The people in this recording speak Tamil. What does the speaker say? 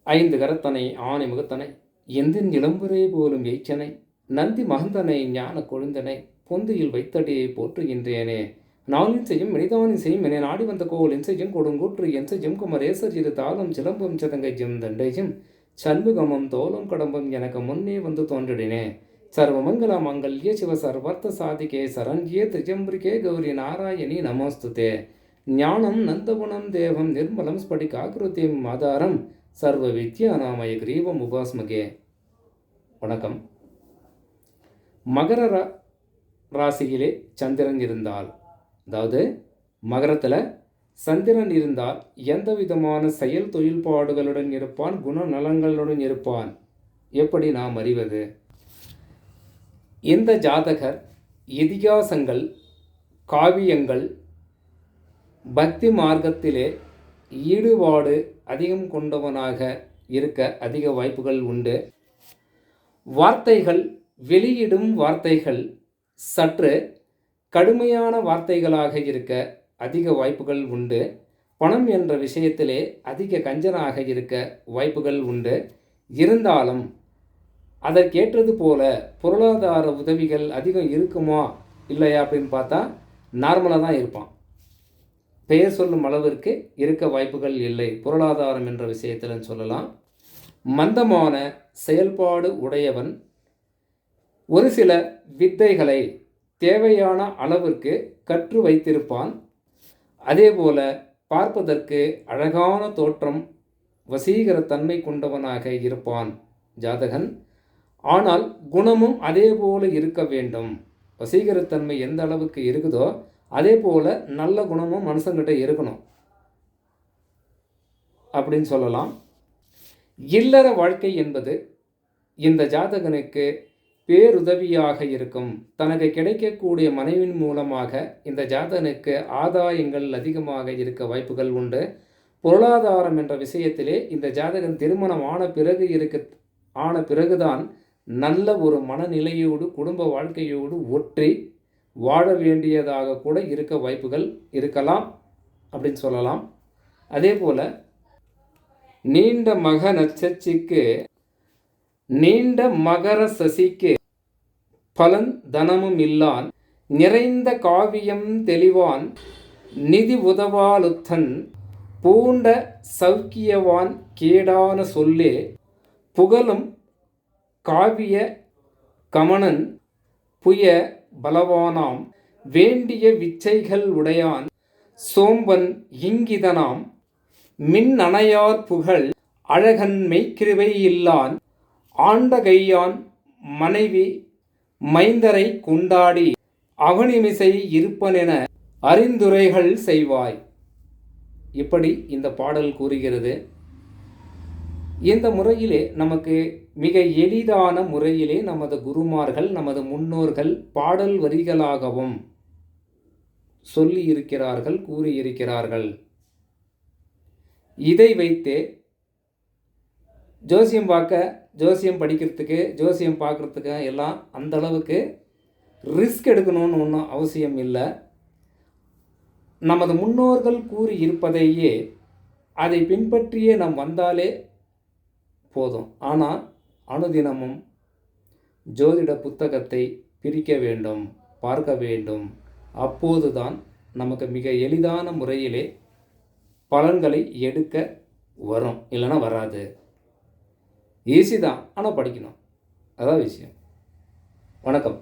ஐந்து கரத்தனை ஆணை முகத்தனை எந்தின் இளம்புரை போலும் எய்ச்சனை நந்தி மகந்தனை ஞான கொழுந்தனை பொந்தியில் வைத்தடியை போற்றுகின்றேனே நாளின் செய்யும் மனிதானின் செய்யும் என நாடி வந்த கோவலின் செய்யும் கொடுங்கூற்று என் செய்யும் குமரேசர் இரு தாளம் சிலம்பும் சிதங்கையும் தண்டையும் சண்முகமும் தோலும் கடம்பும் எனக்கு முன்னே வந்து தோன்றிடினே சர்வமங்கல மங்கல்ய சிவ சர்வர்த்த சாதிகே சரண்யே திரியம்பிரிகே கௌரி நாராயணி நமோஸ்துதே ஞானம் நந்தகுணம் தேவம் நிர்மலம் ஸ்படிகாகிருத்தியம் ஆதாரம் சர்வ வித்யாநாமய கிரீவம் உபாஸ்மகே. வணக்கம். மகர ராசியிலே சந்திரன் இருந்தால், அதாவது மகரத்தில் சந்திரன் இருந்தால் எந்த விதமான செயல் தொழில்பாடுகளுடன் இருப்பான், குணநலங்களுடன் இருப்பான், எப்படி நாம் அறிவது? இந்த ஜாதகர் இதிகாசங்கள், காவியங்கள், பக்தி மார்க்கத்திலே ஈடுபாடு அதிகம் கொண்டவனாக இருக்க அதிக வாய்ப்புகள் உண்டு. வார்த்தைகள், வெளியிடும் வார்த்தைகள் சற்று கடுமையான வார்த்தைகளாக இருக்க அதிக வாய்ப்புகள் உண்டு. பணம் என்ற விஷயத்திலே அதிக கஞ்சனாக இருக்க வாய்ப்புகள் உண்டு. இருந்தாலும் அதற்கேற்றது போல பொருளாதார உதவிகள் அதிகம் இருக்குமா இல்லையா அப்படின்னு பார்த்தா நார்மலாக தான் இருப்பான். பெயர் சொல்லும் அளவிற்கு இருக்க வாய்ப்புகள் இல்லை பொருளாதாரம் என்ற விஷயத்தில் சொல்லலாம். மந்தமான செயல்பாடு உடையவன். ஒரு சில வித்தைகளை தேவையான அளவிற்கு கற்று வைத்திருப்பான். அதேபோல பார்ப்பதற்கு அழகான தோற்றம், வசீகரத்தன்மை கொண்டவனாக இருப்பான் ஜாதகன். ஆனால் குணமும் அதே போல இருக்க வேண்டும். வசீகரத்தன்மை எந்த அளவுக்கு இருக்குதோ அதே போல் நல்ல குணமும் மனுஷங்கிட்ட இருக்கணும் அப்படின்னு சொல்லலாம். இல்லற வாழ்க்கை என்பது இந்த ஜாதகனுக்கு பேருதவியாக இருக்கும். தனக்கு கிடைக்கக்கூடிய மனைவின் மூலமாக இந்த ஜாதகனுக்கு ஆதாயங்கள் அதிகமாக இருக்க வாய்ப்புகள் உண்டு. பொருளாதாரம் என்ற விஷயத்திலே இந்த ஜாதகன் திருமணம் ஆன பிறகுதான் நல்ல ஒரு மனநிலையோடு குடும்ப வாழ்க்கையோடு ஒற்றி வாழ வேண்டியதாக கூட இருக்க வாய்ப்புகள் இருக்கலாம் அப்படின்னு சொல்லலாம். அதே போல் நீண்ட மகர சசிக்கு பலன் தனமும் இல்லான், நிறைந்த காவியம் தெளிவான், நிதி உதவாலுத்தன், பூண்ட சௌக்கியவான், கேடான சொல்லே, புகழும் காவிய கமனன், புய பலவானாம், வேண்டிய விச்சைகள் உடையான், சோம்பன் இங்கிதனாம், மின் அணையார் புகழ் அழகன் மெய்க்கிருவை இல்லான், ஆண்ட கையான் மனைவி மைந்தரை கொண்டாடி அவனிமிசை இருப்பனென அறிந்துரைகள் செய்வாய். இப்படி இந்த பாடல் கூறுகிறது. இந்த முறையிலே நமக்கு மிக எளிதான முறையிலே நமது குருமார்கள், நமது முன்னோர்கள் பாடல் வரிகளாகவும் சொல்லி இருக்கிறார்கள், கூறியிருக்கிறார்கள். இதை வைத்தே ஜோசியம் படிக்கிறதுக்கு, ஜோசியம் பார்க்குறதுக்கு எல்லாம் அந்த அளவுக்கு ரிஸ்க் எடுக்கணும்னு ஒன்றும் அவசியம் இல்லை. நமது முன்னோர்கள் கூறி இருப்பதையே அதை பின்பற்றியே நாம் வந்தாலே போதும். ஆனால் அனுதினமும் ஜோதிட புத்தகத்தை பிரிக்க வேண்டும், பார்க்க வேண்டும். அப்போதுதான் நமக்கு மிக எளிதான முறையிலே பலன்களை எடுக்க வரும், இல்லைன்னா வராது. ஈஸி தான், ஆனால் படிக்கணும். அதான் விஷயம். வணக்கம்.